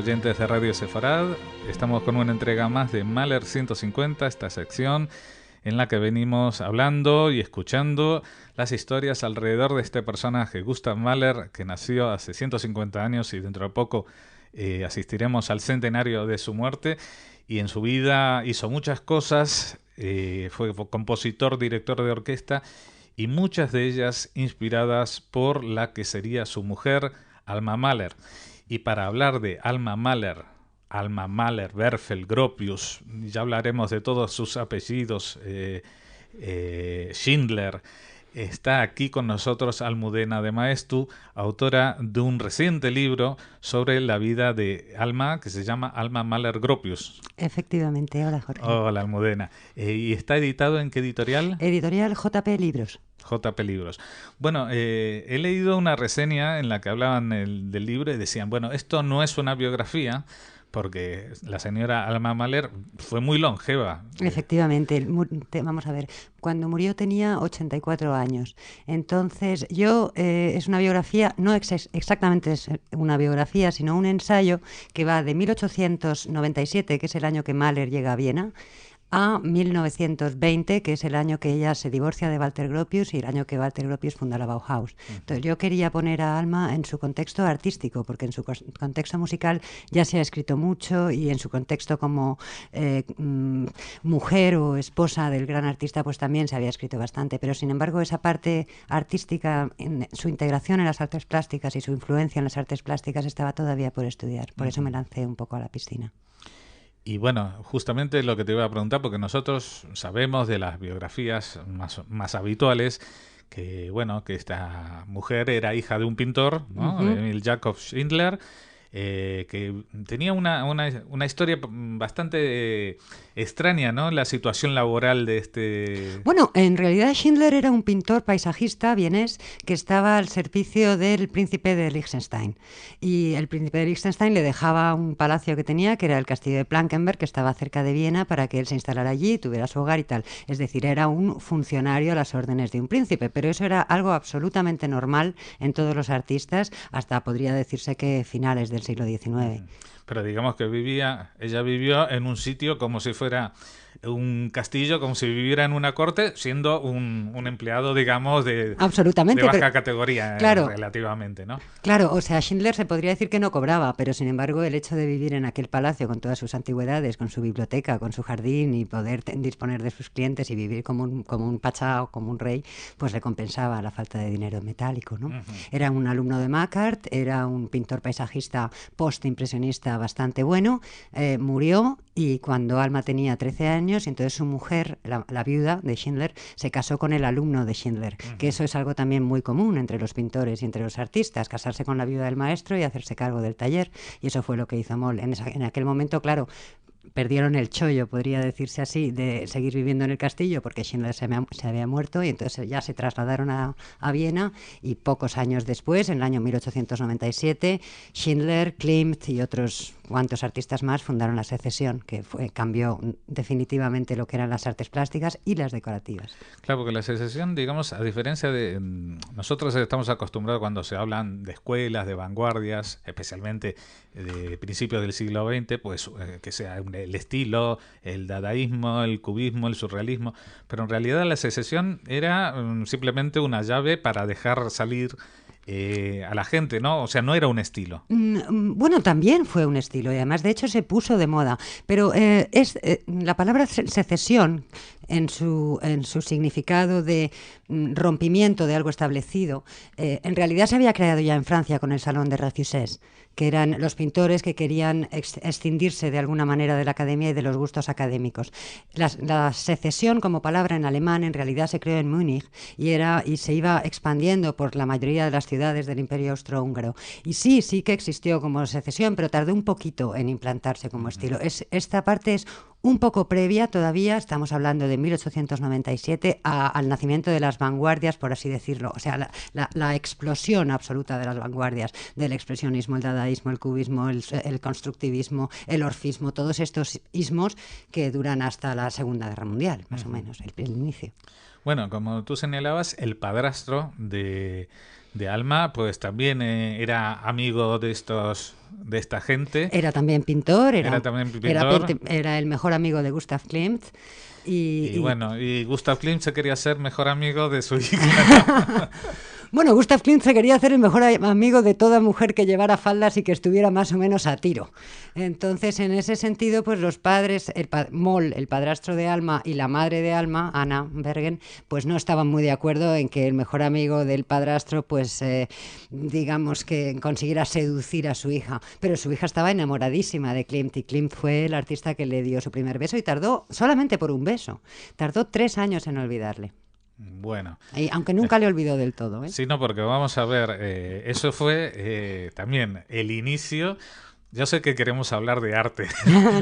oyentes de Radio Sefarad. Estamos con una entrega más de Mahler 150, esta sección en la que venimos hablando y escuchando las historias alrededor de este personaje, Gustav Mahler, que nació hace 150 años y dentro de poco asistiremos al centenario de su muerte. Y en su vida hizo muchas cosas, fue compositor, director de orquesta, y muchas de ellas inspiradas por la que sería su mujer, Alma Mahler. Y para hablar de Alma Mahler, Werfel, Gropius, ya hablaremos de todos sus apellidos, Schindler, está aquí con nosotros Almudena de Maestu, autora de un reciente libro sobre la vida de Alma, que se llama Alma Mahler Gropius. Efectivamente, hola Jorge. Hola Almudena. ¿Y está editado en qué editorial? Editorial JP Libros. JP Libros. Bueno, he leído una reseña en la que hablaban del libro y decían, bueno, esto no es una biografía, porque la señora Alma Mahler fue muy longeva. Efectivamente, vamos a ver, cuando murió tenía 84 años. Entonces, es una biografía, no exactamente es una biografía, sino un ensayo que va de 1897, que es el año que Mahler llega a Viena, a 1920, que es el año que ella se divorcia de Walter Gropius y el año que Walter Gropius funda la Bauhaus. Entonces yo quería poner a Alma en su contexto artístico, porque en su contexto musical ya se ha escrito mucho y en su contexto como mujer o esposa del gran artista pues también se había escrito bastante, pero sin embargo esa parte artística, su integración en las artes plásticas y su influencia en las artes plásticas estaba todavía por estudiar. Por eso me lancé un poco a la piscina. Y bueno, justamente lo que te iba a preguntar, porque nosotros sabemos de las biografías más habituales que, bueno, que esta mujer era hija de un pintor, ¿no? De Emil Jakob Schindler, que tenía una historia bastante extraña, ¿no? La situación laboral de este... Bueno, en realidad Schindler era un pintor paisajista vienés que estaba al servicio del príncipe de Liechtenstein. Y el príncipe de Liechtenstein le dejaba un palacio que tenía, que era el castillo de Plankenberg, que estaba cerca de Viena, para que él se instalara allí, tuviera su hogar y tal. Es decir, era un funcionario a las órdenes de un príncipe, pero eso era algo absolutamente normal en todos los artistas, hasta podría decirse que finales del siglo XIX. Pero digamos que ella vivió en un sitio como si fuera un castillo, como si viviera en una corte, siendo un empleado, digamos, absolutamente, de baja categoría, claro, relativamente, ¿no? Claro, o sea, Schindler se podría decir que no cobraba, pero sin embargo el hecho de vivir en aquel palacio con todas sus antigüedades, con su biblioteca, con su jardín y poder disponer de sus clientes y vivir como un pachá o como un rey, pues le compensaba la falta de dinero metálico, ¿no? Era un alumno de Makart, era un pintor paisajista post-impresionista bastante bueno, murió y cuando Alma tenía 13 años, entonces su mujer, la viuda de Schindler, se casó con el alumno de Schindler, que eso es algo también muy común entre los pintores y entre los artistas, casarse con la viuda del maestro y hacerse cargo del taller, y eso fue lo que hizo Moll. En aquel momento, claro, perdieron el chollo, podría decirse así, de seguir viviendo en el castillo porque Schindler se había muerto y entonces ya se trasladaron a Viena y pocos años después, en el año 1897, Schindler, Klimt y otros cuantos artistas más fundaron la Secesión, que cambió definitivamente lo que eran las artes plásticas y las decorativas. Claro, porque la Secesión, digamos, a diferencia de... nosotros estamos acostumbrados cuando se hablan de escuelas, de vanguardias, especialmente de principios del siglo XX, pues que sea el estilo, el dadaísmo, el cubismo, el surrealismo, pero en realidad la Secesión era simplemente una llave para dejar salir a la gente, ¿no? O sea, no era un estilo. Bueno, también fue un estilo y además de hecho se puso de moda, pero la palabra secesión en su significado de rompimiento de algo establecido, en realidad se había creado ya en Francia con el Salón de Refuses, que eran los pintores que querían escindirse de alguna manera de la academia y de los gustos académicos. La secesión como palabra en alemán en realidad se creó en Múnich y se iba expandiendo por la mayoría de las ciudades del Imperio Austrohúngaro. Y sí que existió como secesión, pero tardó un poquito en implantarse como estilo. Esta parte es un poco previa todavía, estamos hablando de 1897, al nacimiento de las vanguardias, por así decirlo. O sea, la explosión absoluta de las vanguardias, del expresionismo, el dadaísmo, el cubismo, el constructivismo, el orfismo, todos estos ismos que duran hasta la Segunda Guerra Mundial, más o menos, el inicio. Bueno, como tú señalabas, el padrastro de de Alma, pues también era amigo de esta gente. Era también pintor, Era también pintor. Era el mejor amigo de Gustav Klimt. Y bueno, y Gustav Klimt se quería ser mejor amigo de su hija. Bueno, Gustav Klimt se quería hacer el mejor amigo de toda mujer que llevara faldas y que estuviera más o menos a tiro. Entonces, en ese sentido, pues los padres, Moll, el padrastro de Alma, y la madre de Alma, Anna Bergen, pues no estaban muy de acuerdo en que el mejor amigo del padrastro, pues digamos que consiguiera seducir a su hija. Pero su hija estaba enamoradísima de Klimt, y Klimt fue el artista que le dio su primer beso, y tardó solamente por un beso. Tardó 3 años en olvidarle. Bueno. Y aunque nunca le olvidó del todo, ¿eh? Sí, no, porque vamos a ver, eso fue también el inicio. Yo sé que queremos hablar de arte,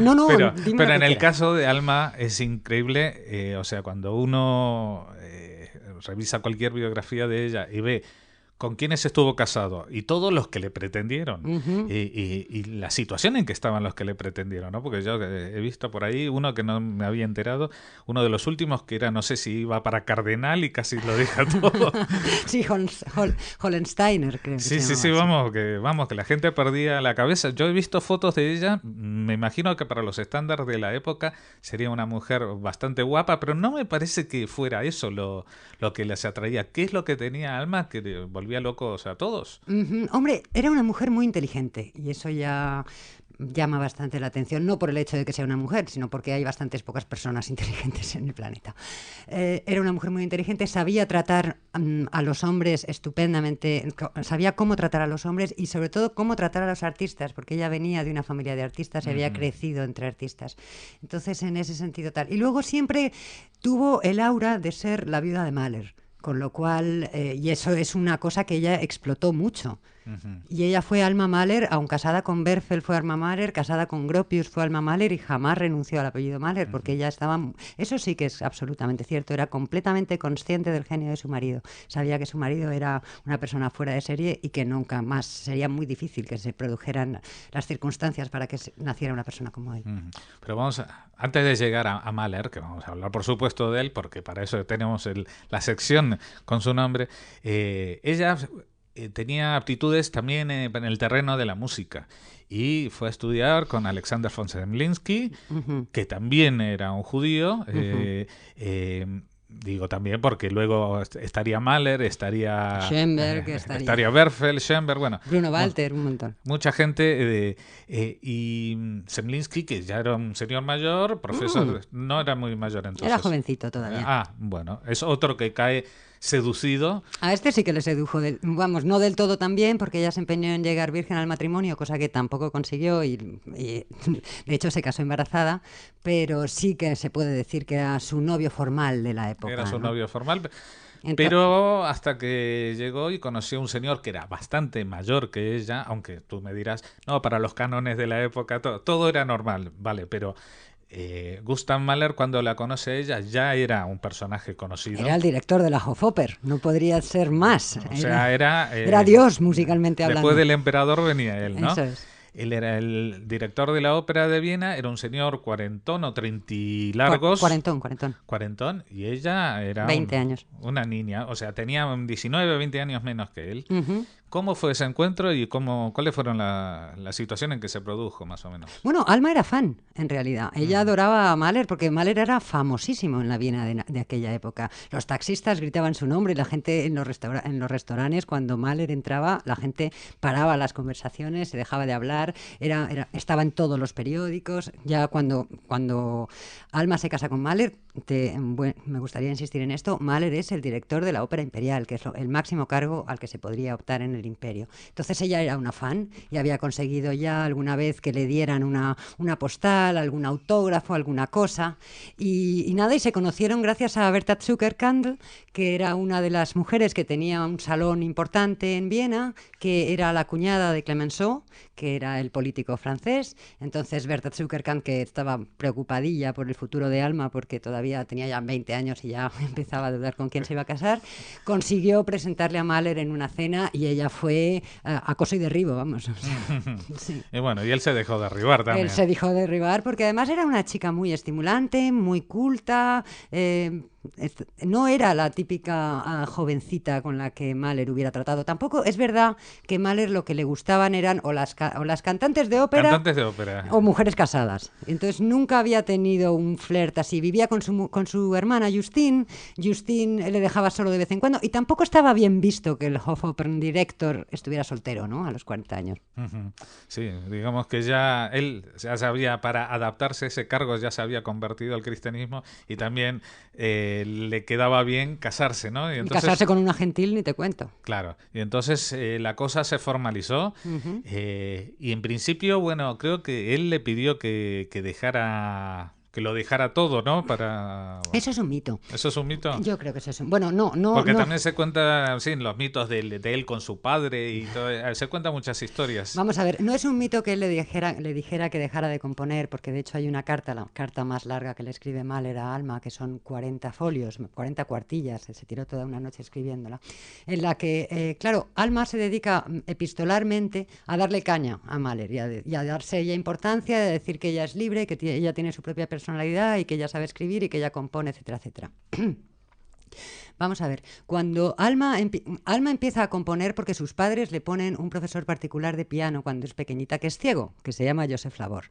No, pero dime en el caso de Alma es increíble, o sea, cuando uno revisa cualquier biografía de ella y ve con quiénes estuvo casado y todos los que le pretendieron, y la situación en que estaban los que le pretendieron, ¿no? Porque yo he visto por ahí uno que no me había enterado, uno de los últimos que era, no sé si iba para cardenal y casi lo deja todo. Sí, Hollensteiner, creo que sí, se sí, llamaba, vamos, que la gente perdía la cabeza. Yo he visto fotos de ella, me imagino que para los estándares de la época sería una mujer bastante guapa, pero no me parece que fuera eso lo que les atraía. ¿Qué es lo que tenía Alma que volvía locos a todos? Hombre, era una mujer muy inteligente, y eso ya llama bastante la atención, no por el hecho de que sea una mujer, sino porque hay bastantes pocas personas inteligentes en el planeta. Era una mujer muy inteligente, sabía tratar a los hombres estupendamente, sabía cómo tratar a los hombres y sobre todo cómo tratar a los artistas, porque ella venía de una familia de artistas y había crecido entre artistas. Entonces, en ese sentido tal. Y luego siempre tuvo el aura de ser la viuda de Mahler. Con lo cual, y eso es una cosa que ella explotó mucho. Y ella fue Alma Mahler, aun casada con Berfel fue Alma Mahler, casada con Gropius fue Alma Mahler, y jamás renunció al apellido Mahler, porque ella estaba... Eso sí que es absolutamente cierto, era completamente consciente del genio de su marido. Sabía que su marido era una persona fuera de serie y que nunca más sería muy difícil que se produjeran las circunstancias para que naciera una persona como él. Pero antes de llegar a Mahler, que vamos a hablar por supuesto de él, porque para eso tenemos la sección con su nombre, ella tenía aptitudes también en el terreno de la música y fue a estudiar con Alexander von Zemlinsky, que también era un judío. Digo también porque luego estaría Mahler, estaría Schoenberg, estaría Berfel, Schoenberg, bueno, Bruno Walter, un montón. Mucha gente, y Zemlinsky, que ya era un señor mayor, profesor, no era muy mayor entonces. Era jovencito todavía. Bueno, es otro que cae seducido. A este sí que le sedujo, no del todo también, porque ella se empeñó en llegar virgen al matrimonio, cosa que tampoco consiguió, y de hecho se casó embarazada, pero sí que se puede decir que era su novio formal de la época. Era su ¿no? novio formal. Pero hasta que llegó y conoció a un señor que era bastante mayor que ella, aunque tú me dirás, no, para los cánones de la época todo era normal, vale, pero Gustav Mahler, cuando la conoce a ella, ya era un personaje conocido. Era el director de la Hofoper, no podría ser más. O sea, era Dios musicalmente hablando. Después del emperador venía él, ¿no? Eso es. Él era el director de la ópera de Viena, era un señor cuarentón o treintilargos. Cuarentón, y ella era 20 años. Una niña, o sea, tenía 19, 20 años menos que él. ¿Cómo fue ese encuentro y cuáles fueron la situación en que se produjo, más o menos? Bueno, Alma era fan, en realidad. Ella adoraba a Mahler porque Mahler era famosísimo en la Viena de aquella época. Los taxistas gritaban su nombre y la gente en los restaurantes, cuando Mahler entraba, la gente paraba las conversaciones, se dejaba de hablar, estaba en todos los periódicos. Ya cuando Alma se casa con Mahler, me gustaría insistir en esto, Mahler es el director de la Ópera Imperial, que es el máximo cargo al que se podría optar en el imperio. Entonces ella era una fan y había conseguido ya alguna vez que le dieran una postal, algún autógrafo, alguna cosa, y nada, y se conocieron gracias a Berta Zuckerkandl, que era una de las mujeres que tenía un salón importante en Viena, que era la cuñada de Clemenceau, que era el político francés. Entonces Berta Zuckerkandl, que estaba preocupadilla por el futuro de Alma porque todavía tenía ya 20 años y ya empezaba a dudar con quién se iba a casar, consiguió presentarle a Mahler en una cena y ella fue acoso y derribo, vamos. Sí. Y bueno, y él se dejó derribar también. Él se dejó derribar porque además era una chica muy estimulante, muy culta, no era la típica jovencita con la que Mahler hubiera tratado. Tampoco es verdad que Mahler lo que le gustaban eran o las cantantes de ópera, o mujeres casadas. Entonces nunca había tenido un flirt así. Vivía con su hermana Justine. Justine le dejaba solo de vez en cuando y tampoco estaba bien visto que el Hofoperndirektor estuviera soltero, ¿no? A los 40 años. Sí, digamos que ya él ya sabía, para adaptarse a ese cargo, ya se había convertido al cristianismo y también le quedaba bien casarse, ¿no? Y casarse con una gentil ni te cuento. Claro, y entonces la cosa se formalizó y en principio, bueno, creo que él le pidió que lo dejara todo, ¿no? Eso es un mito. ¿Eso es un mito? Yo creo que eso es un... Bueno, no. Porque también se cuenta, sí, los mitos de él con su padre y todo. Se cuentan muchas historias. Vamos a ver, no es un mito que él le dijera que dejara de componer, porque de hecho hay una carta, la carta más larga que le escribe Mahler a Alma, que son 40 folios, 40 cuartillas, se tiró toda una noche escribiéndola, en la que, claro, Alma se dedica epistolarmente a darle caña a Mahler y a darse ella importancia, de decir que ella es libre, que ella tiene su propia personalidad y que ella sabe escribir y que ella compone, etcétera, etcétera. Vamos a ver, cuando Alma empieza a componer porque sus padres le ponen un profesor particular de piano cuando es pequeñita que es ciego, que se llama Joseph Labor.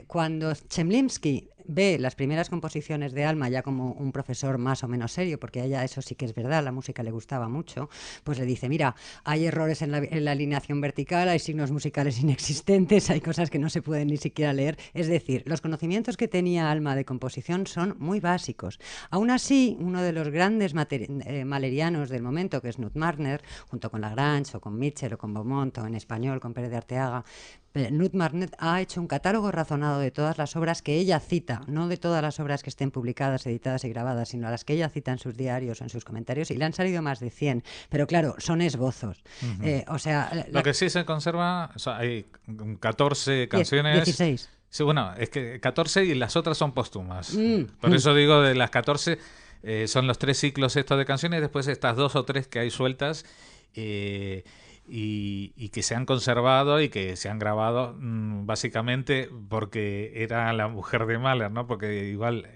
Cuando Chemlinsky ve las primeras composiciones de Alma ya como un profesor más o menos serio, porque a ella eso sí que es verdad, la música le gustaba mucho, pues le dice, mira, hay errores en la alineación vertical, hay signos musicales inexistentes, hay cosas que no se pueden ni siquiera leer. Es decir, los conocimientos que tenía Alma de composición son muy básicos. Aún así, uno de los grandes mahlerianos del momento, que es Knut Marner, junto con Lagrange o con Mitchell o con Beaumont o en español con Pérez de Arteaga, Knut Marner ha hecho un catálogo razonado de todas las obras que ella cita, no de todas las obras que estén publicadas, editadas y grabadas, sino las que ella cita en sus diarios o en sus comentarios, y le han salido más de 100, pero claro, son esbozos. Lo que sí se conserva, hay 14 canciones... 16. Sí, bueno, es que 14 y las otras son póstumas. Por eso digo, de las 14 son los 3 ciclos estos de canciones, y después estas 2 o 3 que hay sueltas... Y que se han conservado y que se han grabado básicamente porque era la mujer de Mahler, ¿no? Porque igual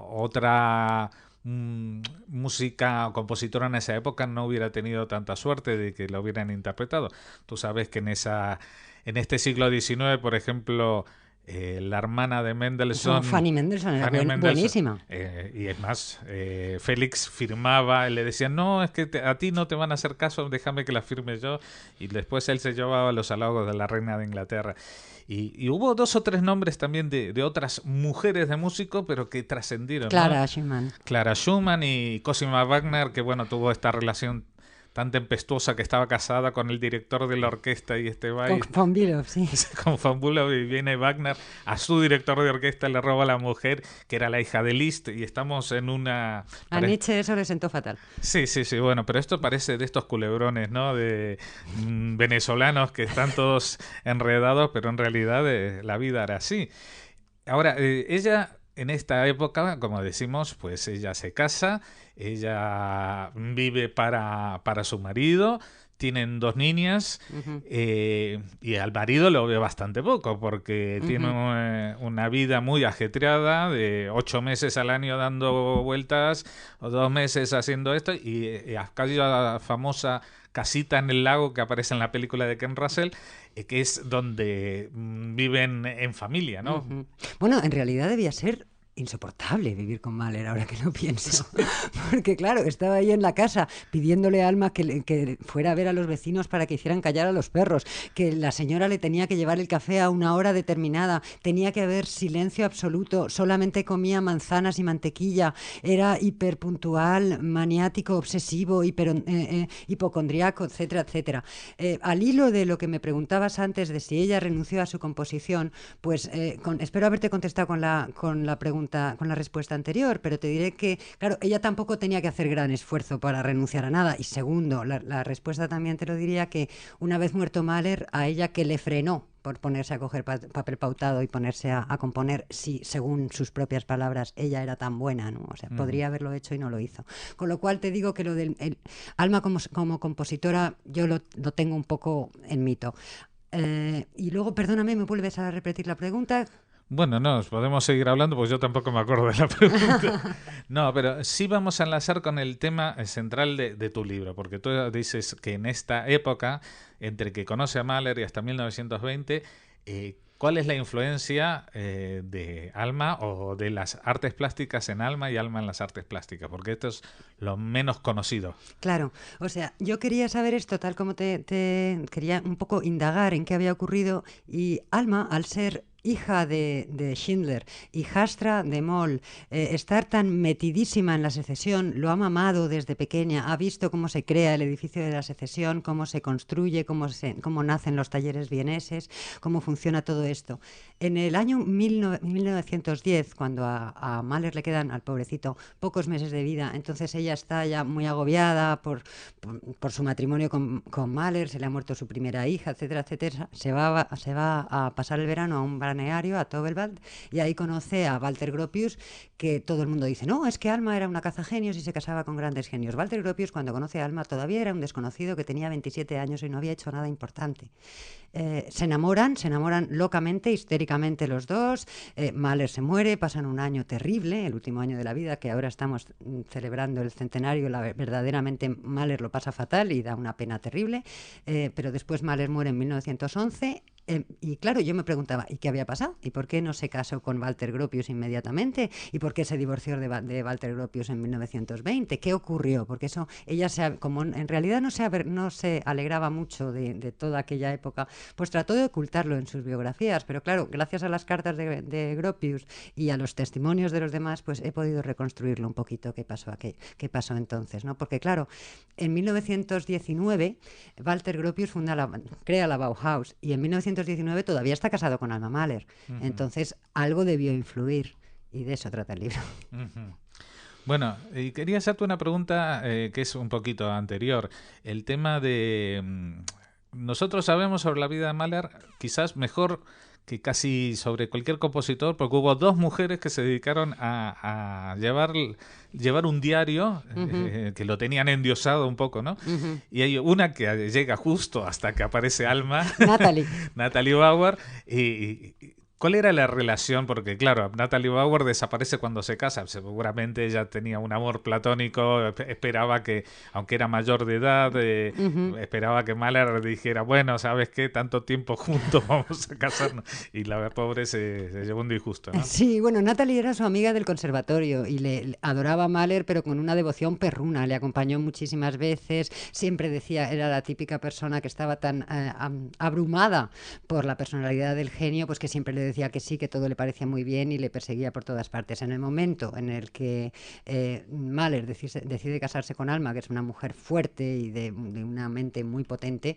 otra música o compositora en esa época no hubiera tenido tanta suerte de que lo hubieran interpretado. Tú sabes que en este siglo XIX, por ejemplo... la hermana de Mendelssohn, Fanny Mendelssohn, era buenísima. Y es más, Félix firmaba, le decía, no, es que a ti no te van a hacer caso, déjame que la firme yo. Y después él se llevaba los halagos de la reina de Inglaterra. Y hubo 2 o 3 nombres también de otras mujeres de músicos, pero que trascendieron. Clara Schumann. Clara Schumann y Cosima Wagner, que bueno, tuvo esta relación tan tempestuosa, que estaba casada con el director de la orquesta y va con von Bülow, sí. Con von Bülow, y viene Wagner a su director de orquesta, le roba a la mujer, que era la hija de Liszt, y estamos en una... A Nietzsche eso le sentó fatal. Sí, bueno, pero esto parece de estos culebrones, ¿no? De venezolanos que están todos enredados, pero en realidad la vida era así. Ahora, ella... En esta época, como decimos, pues ella se casa, ella vive para su marido, tienen 2 niñas, y al marido lo ve bastante poco porque tiene una vida muy ajetreada, de 8 meses al año dando vueltas o 2 meses haciendo esto, y aquella famosa casita en el lago que aparece en la película de Ken Russell, que es donde viven en familia, ¿no? Bueno, en realidad debía ser insoportable vivir con Mahler, ahora que lo pienso. Porque claro, estaba ahí en la casa pidiéndole a Alma que fuera a ver a los vecinos para que hicieran callar a los perros, que la señora le tenía que llevar el café a una hora determinada, tenía que haber silencio absoluto, solamente comía manzanas y mantequilla, era hiperpuntual, maniático, obsesivo, hipocondriaco, etcétera, etcétera. Al hilo de lo que me preguntabas antes de si ella renunció a su composición, pues espero haberte contestado con la pregunta, con la respuesta anterior, pero te diré que, claro, ella tampoco tenía que hacer gran esfuerzo para renunciar a nada. Y segundo, la respuesta también te lo diría que una vez muerto Mahler, a ella que le frenó por ponerse a coger papel pautado y ponerse a componer, si según sus propias palabras ella era tan buena, ¿no? O sea, podría haberlo hecho y no lo hizo. Con lo cual te digo que lo del Alma como compositora yo lo tengo un poco en mito. Y luego, perdóname, ¿me vuelves a repetir la pregunta? Bueno, no, podemos seguir hablando porque yo tampoco me acuerdo de la pregunta. No, pero sí vamos a enlazar con el tema central de tu libro, porque tú dices que en esta época, entre que conoce a Mahler y hasta 1920, ¿cuál es la influencia de Alma o de las artes plásticas en Alma y Alma en las artes plásticas? Porque esto es lo menos conocido. Claro, o sea, yo quería saber esto, tal como te quería un poco indagar en qué había ocurrido, y Alma, al ser hija de Schindler, hijastra de Moll, estar tan metidísima en la secesión, lo ha mamado desde pequeña, ha visto cómo se crea el edificio de la secesión, cómo se construye, cómo nacen los talleres vieneses, cómo funciona todo esto. En el año 1910, cuando a Mahler le quedan, al pobrecito, pocos meses de vida, entonces ella está ya muy agobiada por su matrimonio con Mahler, se le ha muerto su primera hija, etcétera, etcétera. Se va a pasar el verano a un balneario, a Tobelwald, y ahí conoce a Walter Gropius, que todo el mundo dice, no, es que Alma era una cazagenios y se casaba con grandes genios. Walter Gropius, cuando conoce a Alma, todavía era un desconocido que tenía 27 años y no había hecho nada importante. Se enamoran locamente, histéricamente los dos. Mahler se muere, pasan un año terrible, el último año de la vida, que ahora estamos celebrando el centenario. Verdaderamente Mahler lo pasa fatal y da una pena terrible, pero después Mahler muere en 1911. Y claro, yo me preguntaba, ¿y qué había pasado? ¿Y por qué no se casó con Walter Gropius inmediatamente? ¿Y por qué se divorció de Walter Gropius en 1920? ¿Qué ocurrió? Porque eso, ella como en realidad no se alegraba mucho de toda aquella época, pues trató de ocultarlo en sus biografías. Pero claro, gracias a las cartas de Gropius y a los testimonios de los demás, pues he podido reconstruirlo un poquito qué pasó entonces, ¿no? Porque claro, en 1919 Walter Gropius crea la Bauhaus, y en 1919 todavía está casado con Alma Mahler. Entonces algo debió influir, y de eso trata el libro. Bueno, y quería hacerte una pregunta que es un poquito anterior. El tema de... nosotros sabemos sobre la vida de Mahler quizás mejor que casi sobre cualquier compositor, porque hubo dos mujeres que se dedicaron a llevar un diario que lo tenían endiosado un poco, ¿no? Y hay una que llega justo hasta que aparece Alma, Natalie Bauer, y ¿cuál era la relación? Porque claro, Natalie Bauer desaparece cuando se casa. Seguramente ella tenía un amor platónico, esperaba que, aunque era mayor de edad, esperaba que Mahler dijera, bueno, ¿sabes qué? Tanto tiempo juntos, vamos a casarnos. Y la pobre se llevó un disgusto, ¿no? Sí, bueno, Natalie era su amiga del conservatorio y le adoraba a Mahler, pero con una devoción perruna. Le acompañó muchísimas veces, siempre decía, era la típica persona que estaba tan abrumada por la personalidad del genio, pues que siempre le decía que sí, que todo le parecía muy bien, y le perseguía por todas partes. En el momento en el que Mahler decide casarse con Alma, que es una mujer fuerte y de una mente muy potente,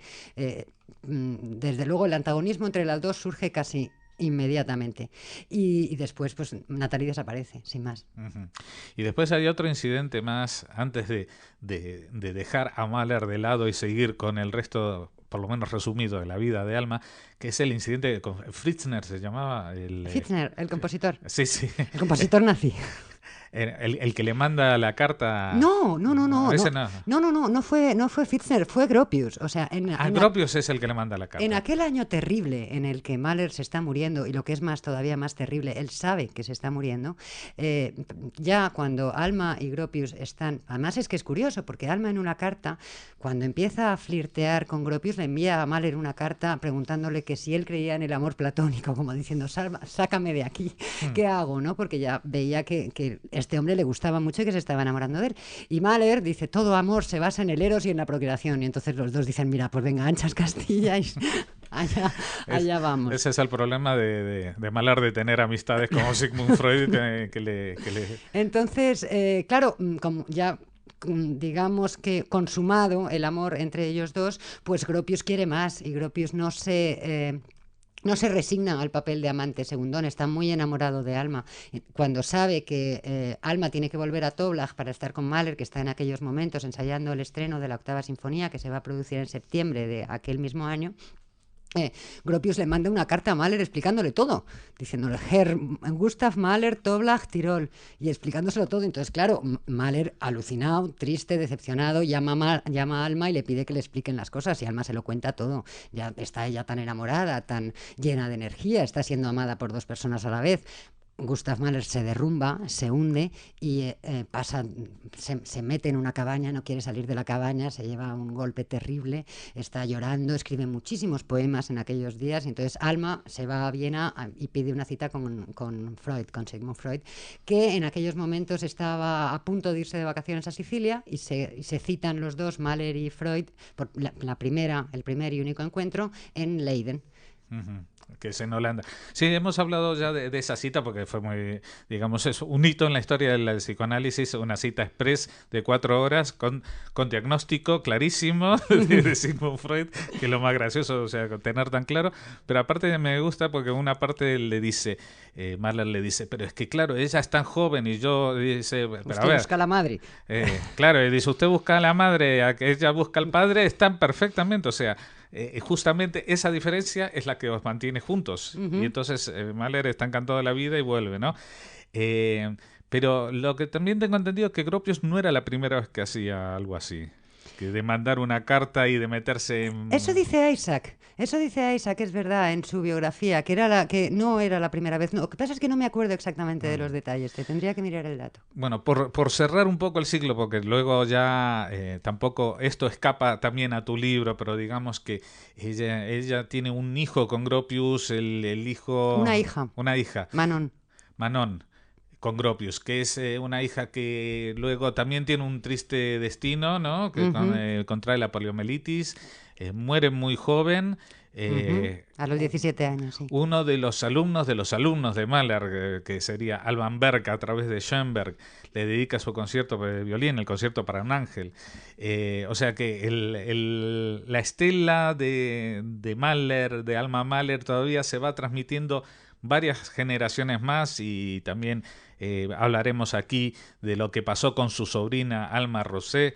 desde luego el antagonismo entre las dos surge casi inmediatamente, y después pues Natalie desaparece, sin más. Y después hay otro incidente más antes de dejar a Mahler de lado y seguir con el resto, por lo menos resumido, de la vida de Alma, que es el incidente con Fritzner, se llamaba Fritzner, el compositor. Sí, sí. El compositor nazi. El que le manda la carta. No fue Fritzner, fue Gropius. O sea, Gropius es el que le manda la carta. En aquel año terrible en el que Mahler se está muriendo, y lo que es todavía más terrible, él sabe que se está muriendo, ya cuando Alma y Gropius están... Además es que es curioso, porque Alma en una carta, cuando empieza a flirtear con Gropius, le envía a Mahler una carta preguntándole que si él creía en el amor platónico, como diciendo, sácame de aquí, ¿qué hago? ¿No? Porque ya veía que este hombre le gustaba mucho y que se estaba enamorando de él. Y Mahler dice, todo amor se basa en el eros y en la procreación. Y entonces los dos dicen, mira, pues venga, anchas Castilla y allá vamos. Ese es el problema de Mahler, de tener amistades como Sigmund Freud que le... Entonces, claro, como ya... digamos que consumado el amor entre ellos dos, pues Gropius quiere más, y Gropius no se resigna al papel de amante segundón, está muy enamorado de Alma. Cuando sabe que Alma tiene que volver a Toblach para estar con Mahler, que está en aquellos momentos ensayando el estreno de la octava sinfonía, que se va a producir en septiembre de aquel mismo año, Gropius le manda una carta a Mahler explicándole todo, diciéndole Herr Gustav Mahler, Toblach, Tirol, y explicándoselo todo. Entonces, claro, Mahler, alucinado, triste, decepcionado, llama a Alma y le pide que le expliquen las cosas, y Alma se lo cuenta todo. Ya está ella tan enamorada, tan llena de energía, está siendo amada por dos personas a la vez. Gustav Mahler se derrumba, se hunde y se mete en una cabaña, no quiere salir de la cabaña, se lleva un golpe terrible, está llorando, escribe muchísimos poemas en aquellos días, y entonces Alma se va a Viena y pide una cita con Freud, con Sigmund Freud, que en aquellos momentos estaba a punto de irse de vacaciones a Sicilia, y se citan los dos, Mahler y Freud, por el primer y único encuentro en Leiden. Uh-huh. Que es en Holanda. Sí, hemos hablado ya de esa cita porque fue muy, digamos, es un hito en la historia del psicoanálisis, una cita express de 4 horas con diagnóstico clarísimo de Sigmund Freud, que es lo más gracioso, o sea, tener tan claro. Pero aparte me gusta porque una parte le dice, Mahler le dice, pero es que claro, ella es tan joven, y yo dice, pero usted a ver, busca a la madre. Claro, y dice, usted busca a la madre, ella busca al padre, están perfectamente, o sea, justamente esa diferencia es la que os mantiene juntos. Uh-huh. Y entonces Mahler está encantado de la vida y vuelve, ¿no? Pero lo que también tengo entendido es que Gropius no era la primera vez que hacía algo así, que de mandar una carta y de meterse en... Eso dice Isaac, es verdad, en su biografía, que no era la primera vez. No, lo que pasa es que no me acuerdo exactamente de los detalles, te tendría que mirar el dato. Bueno, por cerrar un poco el ciclo, porque luego ya tampoco esto escapa también a tu libro, pero digamos que ella tiene un hijo con Gropius, el hijo... Una hija. Una hija. Manon, con Gropius, que es una hija que luego también tiene un triste destino, ¿no? Que contrae la poliomielitis, muere muy joven. A los 17 años, sí. Uno de los alumnos de Mahler, que sería Alban Berg, a través de Schoenberg, le dedica su concierto de violín, el concierto para un ángel. O sea que la estela de Mahler, de Alma Mahler, todavía se va transmitiendo varias generaciones más, y también hablaremos aquí de lo que pasó con su sobrina Alma Rosé.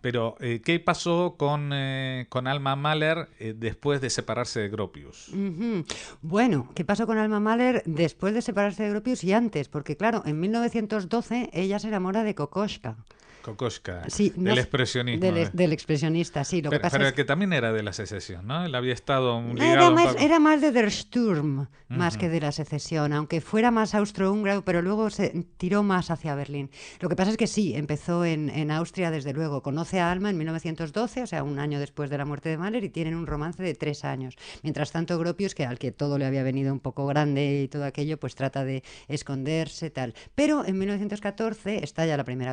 Pero ¿qué pasó con Alma Mahler después de separarse de Gropius? Uh-huh. Bueno, ¿qué pasó con Alma Mahler después de separarse de Gropius y antes? Porque claro, en 1912 ella se enamora de Kokoschka. Kokoschka, sí, del expresionismo. Del expresionista, sí. Lo que pasa pero es que también era de la secesión, ¿no? Él había estado ligado era más de Der Sturm, más que de la secesión, aunque fuera más austrohúngaro, pero luego se tiró más hacia Berlín. Lo que pasa es que sí, empezó en Austria, desde luego. Conoce a Alma en 1912, o sea, un año después de la muerte de Mahler, y tienen un romance de 3 años. Mientras tanto, Gropius, al que todo le había venido un poco grande y todo aquello, pues trata de esconderse, tal. Pero en 1914 estalla la Primera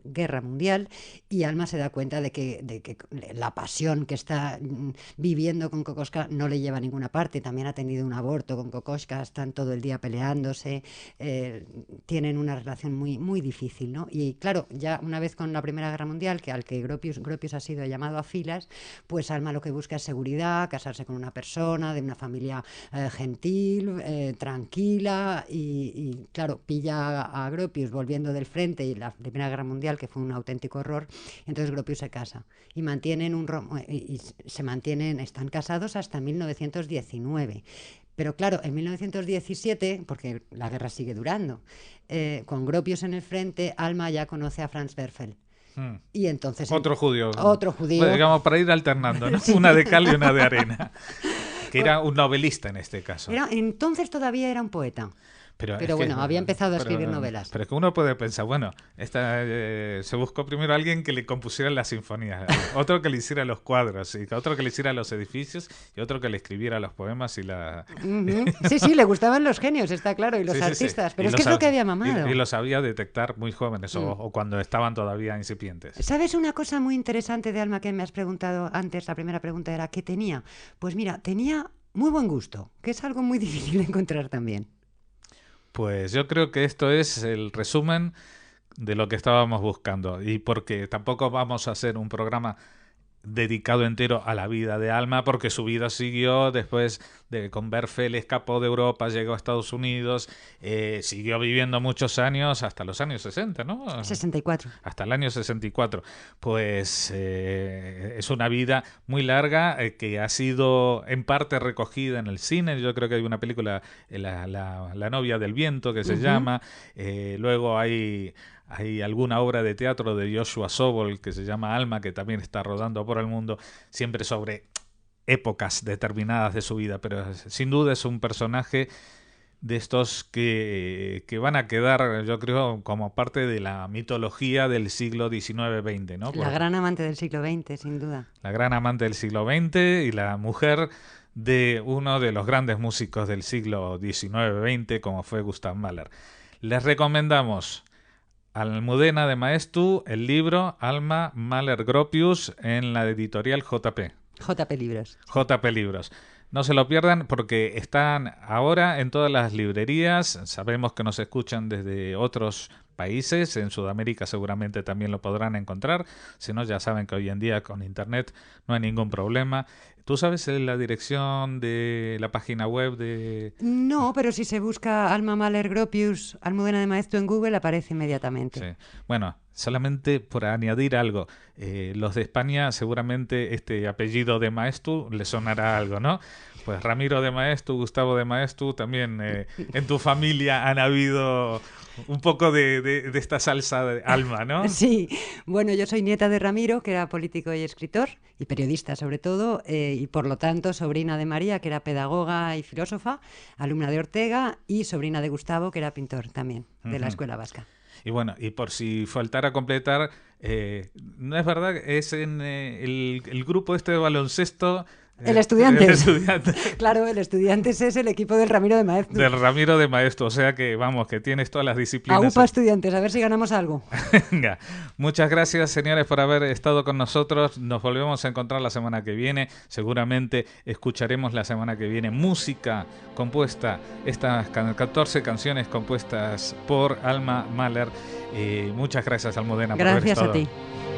Guerra Mundial, y Alma se da cuenta de que la pasión que está viviendo con Kokoschka no le lleva a ninguna parte. También ha tenido un aborto con Kokoschka, están todo el día peleándose, tienen una relación muy, muy difícil, ¿no? Y claro, ya una vez con la Primera Guerra Mundial, al que Gropius ha sido llamado a filas, pues Alma lo que busca es seguridad, casarse con una persona de una familia gentil, tranquila, y claro, pilla a Gropius volviendo del frente y la Primera Guerra Mundial, que fue un auténtico horror. Entonces Gropius se casa y están casados hasta 1919. Pero claro, en 1917, porque la guerra sigue durando, con Gropius en el frente, Alma ya conoce a Franz Werfel. Y entonces otro judío. Bueno, digamos, para ir alternando, ¿no? Sí. Una de cal y una de arena. Que era un novelista en este caso. Entonces todavía era un poeta. Pero bueno, había empezado a escribir novelas. Pero es que uno puede pensar, bueno, se buscó primero alguien que le compusiera las sinfonías, otro que le hiciera los cuadros, y otro que le hiciera los edificios, y otro que le escribiera los poemas y la... Sí, le gustaban los genios, está claro, y los artistas, pero es que es lo que había mamado. Y lo sabía detectar muy jóvenes, o cuando estaban todavía incipientes. ¿Sabes una cosa muy interesante de Alma que me has preguntado antes? La primera pregunta era, ¿qué tenía? Pues mira, tenía muy buen gusto, que es algo muy difícil de encontrar también. Pues yo creo que esto es el resumen de lo que estábamos buscando, y porque tampoco vamos a hacer un programa dedicado entero a la vida de Alma, porque su vida siguió después de con Berfel, escapó de Europa, llegó a Estados Unidos, siguió viviendo muchos años, hasta los años 60, ¿no? 64. Hasta el año 64. Pues es una vida muy larga que ha sido en parte recogida en el cine. Yo creo que hay una película, La novia del viento, que se llama. Luego hay alguna obra de teatro de Joshua Sobol que se llama Alma, que también está rodando por el mundo, siempre sobre épocas determinadas de su vida, pero sin duda es un personaje de estos que van a quedar, yo creo, como parte de la mitología del siglo XIX-XX, ¿no? La gran amante del siglo XX, sin duda. La gran amante del siglo XX y la mujer de uno de los grandes músicos del siglo XIX-XX, como fue Gustav Mahler. Les recomendamos Almudena de Maeztu, el libro Alma Mahler Gropius, en la editorial JP. JP Libros. JP Libros. No se lo pierdan porque están ahora en todas las librerías. Sabemos que nos escuchan desde otros países. En Sudamérica seguramente también lo podrán encontrar. Si no, ya saben que hoy en día con internet no hay ningún problema. ¿Tú sabes la dirección de la página web de...? No, pero si se busca Alma Mahler Gropius, Almudena de Maeztu en Google, aparece inmediatamente. Sí. Bueno, solamente por añadir algo, los de España seguramente este apellido de Maeztu les sonará algo, ¿no? Pues Ramiro de Maeztu, Gustavo de Maeztu, también en tu familia han habido un poco de esta salsa de Alma, ¿no? Sí, bueno, yo soy nieta de Ramiro, que era político y escritor, y periodista sobre todo, y por lo tanto sobrina de María, que era pedagoga y filósofa, alumna de Ortega, y sobrina de Gustavo, que era pintor también, de la Escuela Vasca. Y bueno, y por si faltara completar, no es verdad, es en el grupo este de baloncesto... El Estudiantes. El Estudiantes. Claro, el Estudiantes es el equipo del Ramiro de Maeztu. Del Ramiro de Maeztu, o sea que, vamos, que tienes todas las disciplinas. AUPA Estudiantes, a ver si ganamos algo. Venga, muchas gracias, señores, por haber estado con nosotros. Nos volvemos a encontrar la semana que viene. Seguramente escucharemos la semana que viene música compuesta, estas 14 canciones compuestas por Alma Mahler. Muchas gracias, Almudena, por haber estado. Gracias a ti.